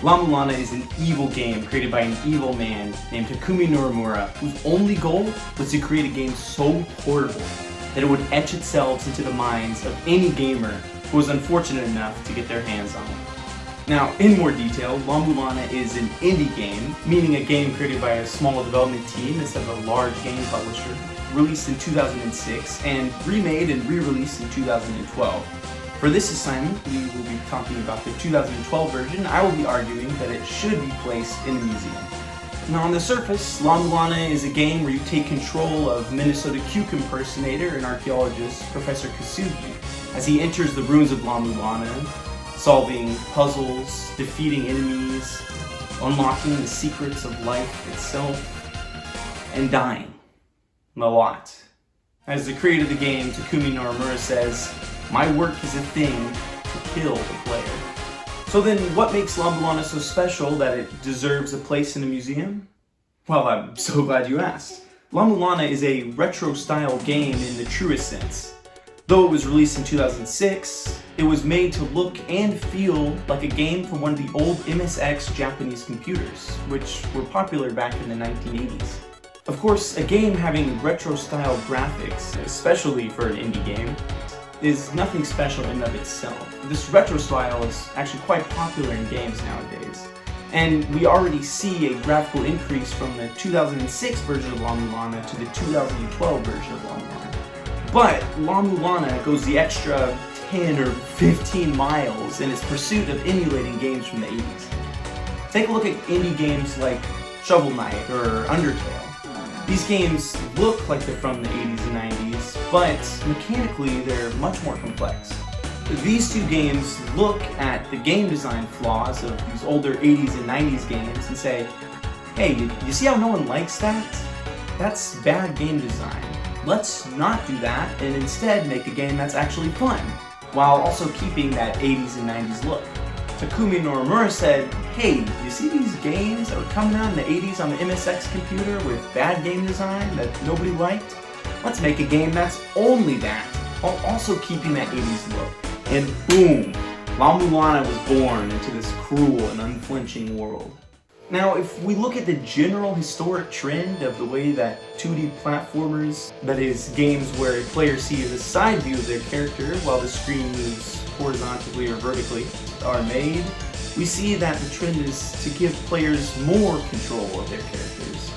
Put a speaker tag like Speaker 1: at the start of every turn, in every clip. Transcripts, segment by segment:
Speaker 1: Mulana is an evil game created by an evil man named Takumi Norimura, whose only goal was to create a game so portable that it would etch itself into the minds of any gamer who was unfortunate enough to get their hands on it. Now, in more detail, Mulana is an indie game, meaning a game created by a small development team instead of a large game publisher, released in 2006 and remade and re-released in 2012. For this assignment, we will be talking about the 2012 version. I will be arguing that it should be placed in a museum. Now, on the surface, Mulana is a game where you take control of Minnesota Cuke impersonator and archaeologist Professor Kasugi as he enters the ruins of Mulana, solving puzzles, defeating enemies, unlocking the secrets of life itself, and dying. A lot. As the creator of the game, Takumi Norimura says, "My work is a thing to kill the player." So then, what makes Mulana so special that it deserves a place in a museum? Well, I'm so glad you asked. Mulana is a retro-style game in the truest sense. Though it was released in 2006, it was made to look and feel like a game from one of the old MSX Japanese computers, which were popular back in the 1980s. Of course, a game having retro-style graphics, especially for an indie game, is nothing special in and of itself. This retro style is actually quite popular in games nowadays. And we already see a graphical increase from the 2006 version of Mulana to the 2012 version of Mulana. But Mulana goes the extra 10 or 15 miles in its pursuit of emulating games from the 80s. Take a look at indie games like Shovel Knight or Undertale. These games look like they're from the 80s and 90s, but mechanically they're much more complex. These two games look at the game design flaws of these older 80s and 90s games and say, hey, you see how no one likes that? That's bad game design. Let's not do that and instead make a game that's actually fun, while also keeping that 80s and 90s look. Takumi Norimura said, hey, you see these games that were coming out in the 80s on the MSX computer with bad game design that nobody liked? Let's make a game that's only that, while also keeping that 80s look. And boom, Mulana was born into this cruel and unflinching world. Now, if we look at the general historic trend of the way that 2D platformers, that is, games where a player sees a side view of their character while the screen moves horizontally or vertically, are made, we see that the trend is to give players more control of their characters.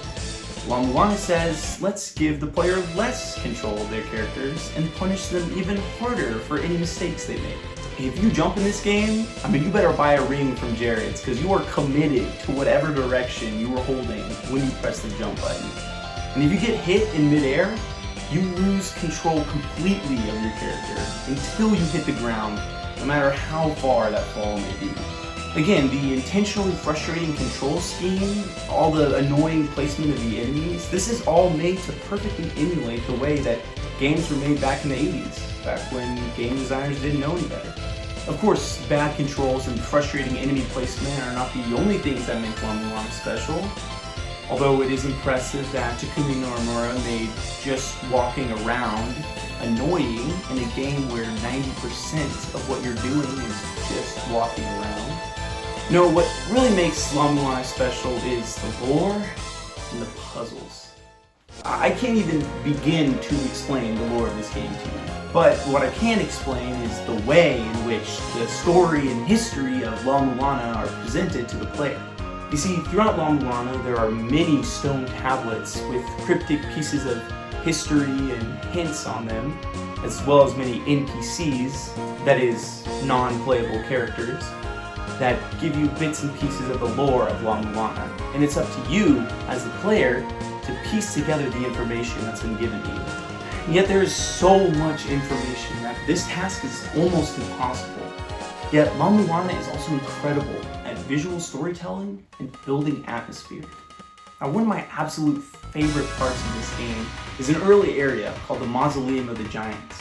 Speaker 1: While Mulana says, let's give the player less control of their characters and punish them even harder for any mistakes they make. If you jump in this game, you better buy a ring from Jared's, because you are committed to whatever direction you are holding when you press the jump button. And if you get hit in midair, you lose control completely of your character until you hit the ground, no matter how far that fall may be. Again, the intentionally frustrating control scheme, all the annoying placement of the enemies, this is all made to perfectly emulate the way that games were made back in the 80s, back when game designers didn't know any better. Of course, bad controls and frustrating enemy placement are not the only things that make Mulana special, although it is impressive that Takumi Norimura made just walking around annoying in a game where 90% of what you're doing is just walking around. No, what really makes Mulana special is the lore and the puzzles. I can't even begin to explain the lore of this game to you, but what I can explain is the way in which the story and history of Mulana are presented to the player. You see, throughout Mulana there are many stone tablets with cryptic pieces of history and hints on them, as well as many NPCs, that is, non-playable characters, that give you bits and pieces of the lore of Mulana. And it's up to you, as the player, to piece together the information that's been given to you. And yet there is so much information that this task is almost impossible. Yet Mulana is also incredible at visual storytelling and building atmosphere. Now, one of my absolute favorite parts of this game is an early area called the Mausoleum of the Giants.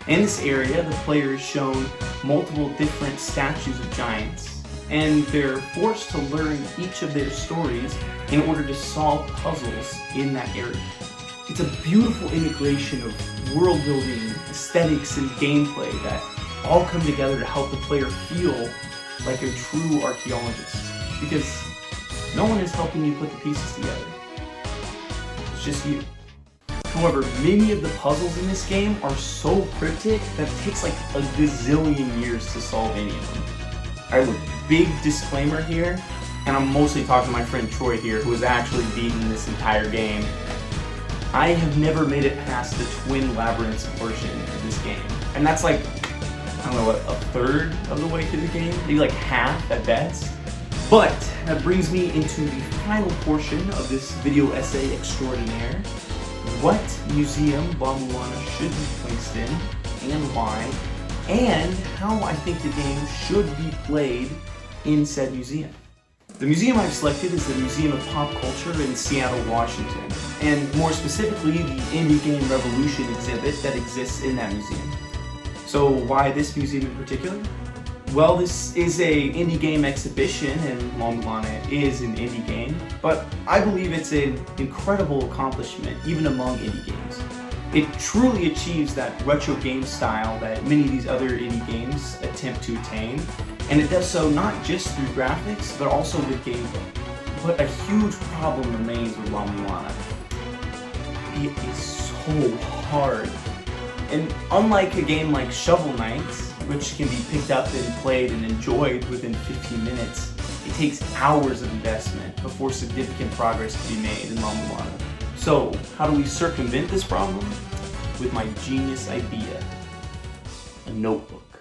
Speaker 1: In this area, the player is shown multiple different statues of giants, and they're forced to learn each of their stories in order to solve puzzles in that area. It's a beautiful integration of world building, aesthetics, and gameplay that all come together to help the player feel like a true archaeologist. because no one is helping you put the pieces together. It's just you. However, many of the puzzles in this game are so cryptic that it takes like a gazillion years to solve any of them. I have a big disclaimer here, and I'm mostly talking to my friend Troy here, who has actually beaten this entire game. I have never made it past the Twin Labyrinths portion of this game. And that's like, I don't know, what, a third of the way through the game? Maybe like half at best. But that brings me into the final portion of this video essay extraordinaire. What museum Mulana should be placed in, and why, and how I think the game should be played in said museum. The museum I've selected is the Museum of Pop Culture in Seattle, Washington, and more specifically the Indie Game Revolution exhibit that exists in that museum. So why this museum in particular? Well, this is a indie game exhibition, and Mulana is an indie game, but I believe it's an incredible accomplishment even among indie games. It truly achieves that retro game style that many of these other indie games attempt to attain, and it does so not just through graphics, but also with gameplay. But a huge problem remains with Mulana. It is so hard. And unlike a game like Shovel Knight, which can be picked up and played and enjoyed within 15 minutes, it takes hours of investment before significant progress can be made in Mulana. So, how do we circumvent this problem? With my genius idea. A notebook.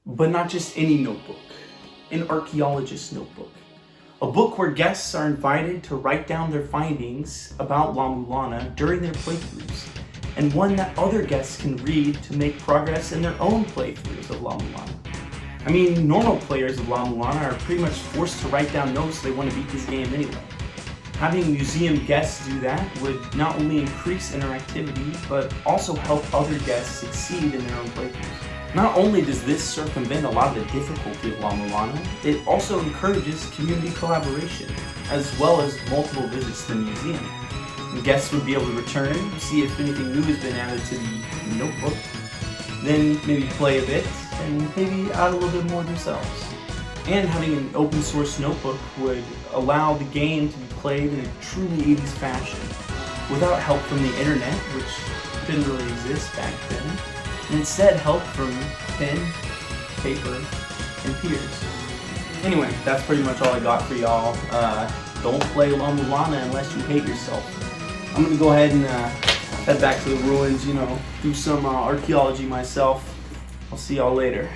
Speaker 1: But not just any notebook. An archaeologist's notebook. A book where guests are invited to write down their findings about Mulana during their playthroughs, and one that other guests can read to make progress in their own playthroughs of Mulana. I mean, normal players of Mulana are pretty much forced to write down notes they want to beat this game anyway. Having museum guests do that would not only increase interactivity, but also help other guests succeed in their own playthroughs. Not only does this circumvent a lot of the difficulty of Mulana, it also encourages community collaboration, as well as multiple visits to the museum. And guests would be able to return, see if anything new has been added to the notebook, then maybe play a bit, and maybe add a little bit more themselves. And having an open source notebook would allow the game to be played in a truly 80s fashion, without help from the internet, which didn't really exist back then, and instead help from pen, paper, and peers. Anyway, that's pretty much all I got for y'all. Don't play Mulana unless you hate yourself. I'm gonna go ahead and head back to the ruins, do some archaeology myself. I'll see y'all later.